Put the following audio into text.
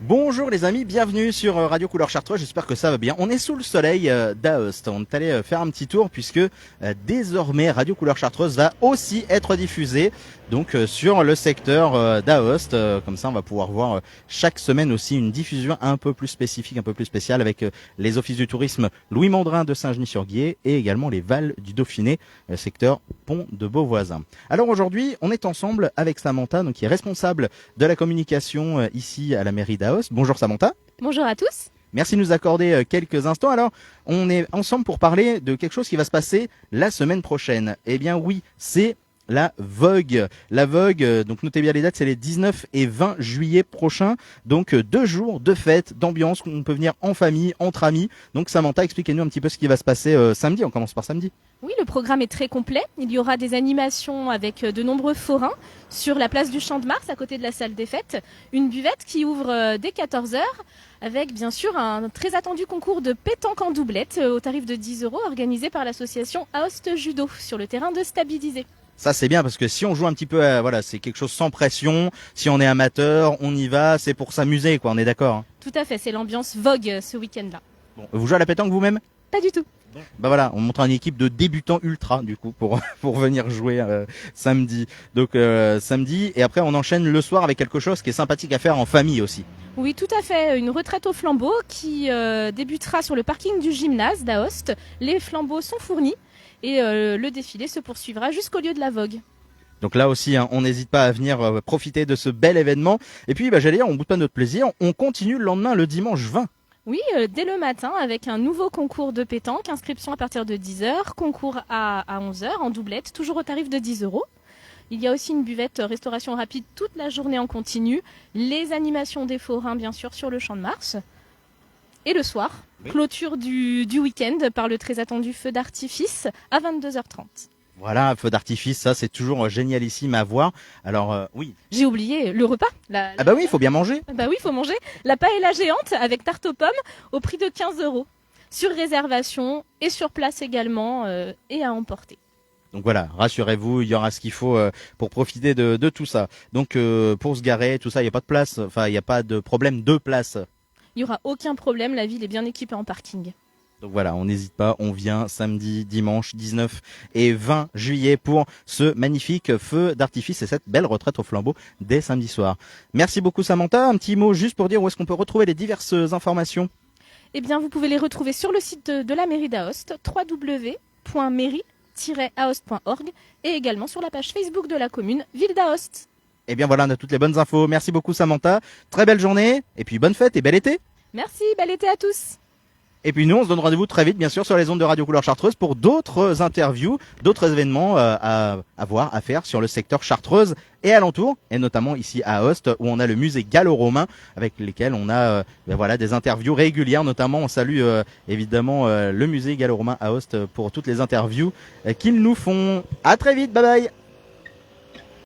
Bonjour les amis, bienvenue sur Radio Couleur Chartreux, j'espère que ça va bien. On est sous le soleil d'Aoste, on est allé faire un petit tour puisque désormais Radio Couleur Chartreuse va aussi être diffusée sur le secteur d'Aoste. Comme ça on va pouvoir voir chaque semaine aussi une diffusion un peu plus spécifique, un peu plus spéciale avec les offices du tourisme Louis Mandrin de Saint-Genis-sur-Guiers et également les Vals du Dauphiné, secteur Pont de Beauvoisin. Alors aujourd'hui on est ensemble avec Samantha, qui est responsable de la communication ici à la mairie d'Aoste. Bonjour Samantha. Bonjour à tous. Merci de nous accorder quelques instants. Alors, on est ensemble pour parler de quelque chose qui va se passer la semaine prochaine. Eh bien oui, c'est la Vogue. La Vogue, donc notez bien les dates, c'est les 19 et 20 juillet prochains. Donc 2 jours de fête, d'ambiance, on peut venir en famille, entre amis. Donc Samantha, expliquez-nous un petit peu ce qui va se passer samedi. On commence par samedi. Oui, le programme est très complet. Il y aura des animations avec de nombreux forains sur la place du Champ de Mars, à côté de la salle des fêtes. Une buvette qui ouvre dès 14 heures, avec bien sûr un très attendu concours de pétanque en doublette au tarif de 10 € organisé par l'association Aoste Judo sur le terrain de Stabilisé. Ça c'est bien parce que si on joue un petit peu, voilà, c'est quelque chose sans pression. Si on est amateur, on y va, c'est pour s'amuser, quoi. On est d'accord, hein. Tout à fait, c'est l'ambiance Vogue ce week-end-là. Bon, vous jouez à la pétanque vous-même? Pas du tout. Bah voilà, on montre une équipe de débutants ultra du coup pour pour venir jouer samedi. Donc samedi et après on enchaîne le soir avec quelque chose qui est sympathique à faire en famille aussi. Oui, tout à fait. Une retraite au flambeau qui débutera sur le parking du gymnase d'Aoste. Les flambeaux sont fournis et le défilé se poursuivra jusqu'au lieu de la Vogue. Donc là aussi, hein, on n'hésite pas à venir profiter de ce bel événement. Et puis, j'allais dire, on boude pas notre plaisir. On continue le lendemain, le dimanche 20. Oui, dès le matin avec un nouveau concours de pétanque, inscription à partir de 10 heures, concours à 11 heures en doublette, toujours au tarif de 10 €. Il y a aussi une buvette restauration rapide toute la journée en continu, les animations des forains bien sûr sur le Champ de Mars. Et le soir, oui, clôture du week-end par le très attendu feu d'artifice à 22h30. Voilà, feu d'artifice, ça c'est toujours génialissime à voir. Alors oui. J'ai oublié le repas. Ah bah oui, il faut bien manger. Bah oui, il faut manger. La paella géante avec tarte aux pommes au prix de 15 €. Sur réservation et sur place également et à emporter. Donc voilà, rassurez-vous, il y aura ce qu'il faut pour profiter de tout ça. Donc pour se garer, tout ça, il n'y a pas de place, enfin il n'y a pas de problème de place. Il n'y aura aucun problème, la ville est bien équipée en parking. Donc voilà, on n'hésite pas, on vient samedi, dimanche 19 et 20 juillet pour ce magnifique feu d'artifice et cette belle retraite au flambeau dès samedi soir. Merci beaucoup Samantha, un petit mot juste pour dire où est-ce qu'on peut retrouver les diverses informations. Eh bien vous pouvez les retrouver sur le site de la mairie d'Aoste, www.mairie-aoste.org et également sur la page Facebook de la commune Ville d'Aoste. Eh bien voilà, on a toutes les bonnes infos. Merci beaucoup Samantha, très belle journée et puis bonne fête et bel été. Merci, bel été à tous. Et puis nous, on se donne rendez-vous très vite, bien sûr, sur les ondes de Radio Couleur Chartreuse pour d'autres interviews, d'autres événements à voir, à faire sur le secteur Chartreuse et alentour, et notamment ici à Aoste, où on a le musée gallo-romain, avec lesquels on a des interviews régulières. Notamment, on salue évidemment le musée gallo-romain à Aoste pour toutes les interviews qu'ils nous font. À très vite, bye bye.